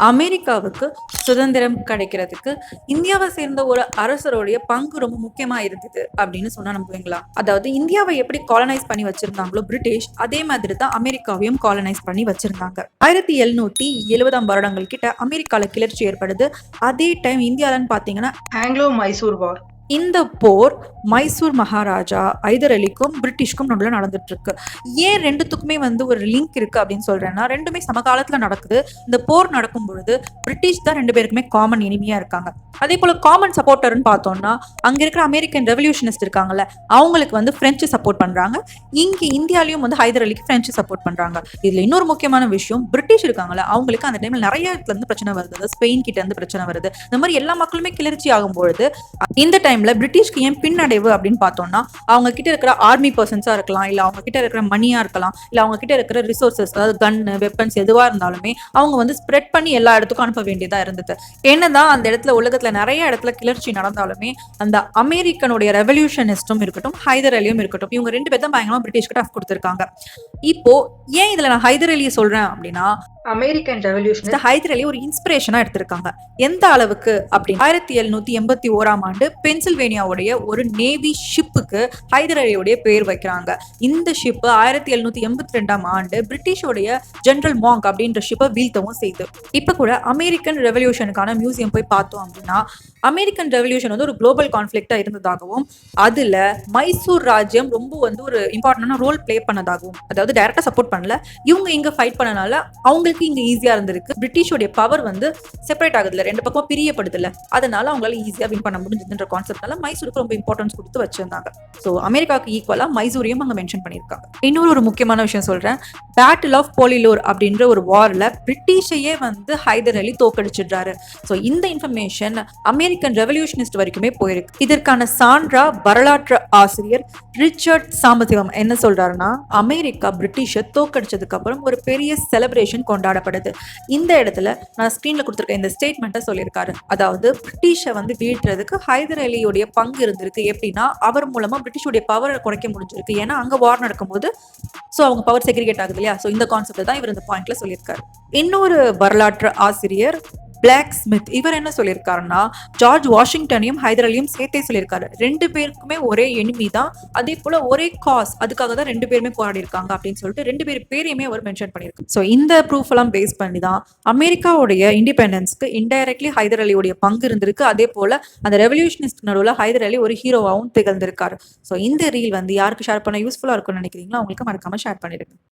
அமெரிக்காவுக்கு சுதந்திரம் கிடைக்கிறதுக்கு இந்தியாவை சேர்ந்த ஒரு அரசருடைய பங்கு ரொம்ப முக்கியமா இருந்தது அப்படின்னு சொன்னா நம்புவீங்களா? அதாவது இந்தியாவை எப்படி காலனைஸ் பண்ணி வச்சிருந்தாங்களோ பிரிட்டிஷ், அதே மாதிரி தான் அமெரிக்காவையும் காலனைஸ் பண்ணி வச்சிருந்தாங்க. 1770 வருடங்கள் கிட்ட அமெரிக்கால கிளர்ச்சி ஏற்படுது. அதே டைம் இந்தியாலன்னு பாத்தீங்கன்னா ஆங்கிலோ மைசூர் வார். இந்த போர் மைசூர் மகாராஜா ஹைதர் அலிக்கும் பிரிட்டிஷ்க்கும் நடுவில் நடந்துட்டு இருக்கு. ஏன் ரெண்டுத்துக்குமே ஒரு லிங்க் இருக்கு அப்படின்னு சொல்றேன்னா, ரெண்டுமே சமகாலத்துல நடக்குது. இந்த போர் நடக்கும் பொழுது பிரிட்டிஷ் தான் ரெண்டு பேருக்குமே காமன் எனிமியா இருக்காங்க. அதே போல காமன் சப்போர்ட்டர்னு பார்த்தோம்னா அங்க இருக்கிற அமெரிக்கன் ரெவல்யூஷனிஸ்ட் இருக்காங்கல்ல, அவங்களுக்கு பிரெஞ்சு சப்போர்ட் பண்றாங்க. இங்க இந்தியாலையும் ஹைதர் அலிக்கு பிரெஞ்சு சப்போர்ட் பண்றாங்க. இதுல இன்னொரு முக்கியமான விஷயம், பிரிட்டிஷ் இருக்காங்கல்ல, அவங்களுக்கு அந்த டைம்ல நிறைய இடத்துல இருந்து பிரச்சனை வருது. ஸ்பெயின் கிட்ட இருந்து பிரச்சனை வருது. இந்த மாதிரி எல்லா மக்களுமே கிளர்ச்சி ஆகும் பொழுது இந்த டைம்ல பிரிட்டிஷ்க்கு ஏன் பின்னடைவு அப்படின்னு பார்த்தோம்னா, அவங்க கிட்ட இருக்கிற ஆர்மி பர்சன்ஸா இருக்கலாம், இல்ல அவங்க கிட்ட இருக்கிற மணியா இருக்கலாம், இல்ல அவங்க கிட்ட இருக்கிற ரிசோர்சஸ், அதாவது கன்னு, வெப்பன்ஸ் எதுவா இருந்தாலுமே அவங்க ஸ்ப்ரெட் பண்ணி எல்லா இடத்துக்கும் அனுப்ப வேண்டியதா இருந்தது. என்னதான் அந்த இடத்துல உலகத்துல நிறைய இடத்துல கிளர்ச்சி நடந்தாலுமே அந்த அமெரிக்கனுடைய ரெவல்யூஷனிஸ்டும் இருக்கட்டும், ஹைதர் அலியும் இருக்கட்டும், இவங்க ரெண்டு பேர் தான் பயங்கரமா பிரிட்டிஷ்க்கு டஃப் கொடுத்திருக்காங்க. இப்போ ஏன் இதுல நான் ஹைதர் அலியை சொல்றேன் அப்படின்னா, அமெரிக்கன் ரெவல்யூஷன் ஹைதர் அலி ஒரு இன்ஸ்பிரேஷனா எடுத்திருக்காங்க. எந்த அளவுக்கு அப்படின்னு 1781 பென்சில்வேனியாவுடைய ஒரு நேவி ஷிப்புக்கு ஹைதர் அலியோடைய பேர் வைக்கிறாங்க. இந்த ஷிப் 1782 பிரிட்டிஷோடைய ஜெனரல் மாங்க் அப்படின்ற ஷிப்பை வீழ்த்தவும் செய்து. இப்ப கூட அமெரிக்கன் ரெவல்யூஷனுக்கான மியூசியம் போய் பார்த்தோம் அப்படின்னா, அமெரிக்கன் ரெவல்யூஷன் ஒரு குளோபல் கான்ஃபிளிக்டா இருந்ததாகவும், அதுல மைசூர் ராஜ்யம் ரொம்ப ஒரு இம்பார்ட்டன்டான ரோல் பிளே பண்ணதாகவும், அதாவது டைரக்டா சப்போர்ட் பண்ணல, இவங்க இங்க ஃபைட் பண்ணனால அவங்களுக்கு இங்க ஈஸியா இருந்திருக்கு. பிரிட்டிஷோட பவர் செப்பரேட் ஆகுதுல, ரெண்டு பக்கம் பிரியப்படுதுல, அதனால அவங்களால ஈஸியா வின் பண்ண முடிஞ்சதுன்ற கான்செப்ட்னால மைசூருக்கு ரொம்ப இம்பார்ட்டன்ஸ் கொடுத்து வச்சிருந்தாங்க. ஸோ அமெரிக்காவுக்கு ஈக்குவலா மைசூரையும் அங்க மென்ஷன் பண்ணியிருக்காங்க. இன்னொரு ஒரு முக்கியமான விஷயம் சொல்றேன். பேட்டில் ஆஃப் போலிலோர் அப்படின்ற ஒரு வார்ல பிரிட்டிஷையே ஹைதர் அலி தோக்கடிச்சிடுறாரு. ஸோ இந்த இன்ஃபர்மேஷன் அமெரிக்கன் ரெவல்யூஷனிஸ்ட் வரைக்குமே போயிருக்கு. இதற்கான சான்றா வரலாற்று ஆசிரியர் ரிச்சர்ட் சாம்பசிவம் என்ன சொல்றாருன்னா, அமெரிக்கா பிரிட்டிஷை தோக்கடிச்சதுக்கு அப்புறம் ஒரு பெரிய செலிப்ரேஷன் கொண்டாடப்படுது. இந்த இடத்துல நான் ஸ்கிரீன்ல கொடுத்திருக்க இந்த ஸ்டேட்மெண்ட்டை சொல்லியிருக்காரு. அதாவது பிரிட்டிஷை வீழ்த்துறதுக்கு ஹைதர் அலியோடைய பங்கு இருந்திருக்கு. எப்படின்னா, அவர் மூலமா பிரிட்டிஷோடைய பவரை குறைக்க முடிஞ்சிருக்கு. ஏன்னா அங்க வார் நடக்கும்போது அவங்க பவர் செக்ரிகேட் ஆகுது இல்லையா? இந்த கான்செப்ட் தான் இவர் இந்த பாயிண்ட்ல சொல்லியிருக்காரு. இன்னொரு வரலாற்று ஆசிரியர் பிளாக் ஸ்மித், இவர் என்ன சொல்லியிருக்காருன்னா, ஜார்ஜ் வாஷிங்டனையும் ஹைதர் அலியும் சேர்த்தே சொல்லியிருக்காரு. ரெண்டு பேருக்குமே ஒரே எனிமி தான், அதே போல ஒரே காஸ், அதுக்காக தான் ரெண்டு பேருமே போராடி இருக்காங்க அப்படின்னு சொல்லிட்டு ரெண்டு பேர் பேரையுமே அவர் மென்ஷன் பண்ணியிருக்காரு. ஸோ இந்த ப்ரூஃப் எல்லாம் பேஸ் பண்ணி தான் அமெரிக்காவுடைய இண்டிபெண்டன்ஸ்க்கு இன்டைரக்ட்லி ஹைதர் அலியோடைய பங்கு இருந்திருக்கு. அதே போல அந்த ரெவல்யூஷனிஸ்ட் நடுவில் ஹைதர் அலி ஒரு ஹீரோவாகவும் திகழ்ந்திருக்காரு. ஸோ இந்த ரீல் யாருக்கு ஷேர் பண்ண யூஸ்ஃபுல்லா இருக்கும்னு நினைக்கிறீங்களோ அவங்களுக்கு மறக்காம ஷேர் பண்ணிடுங்க.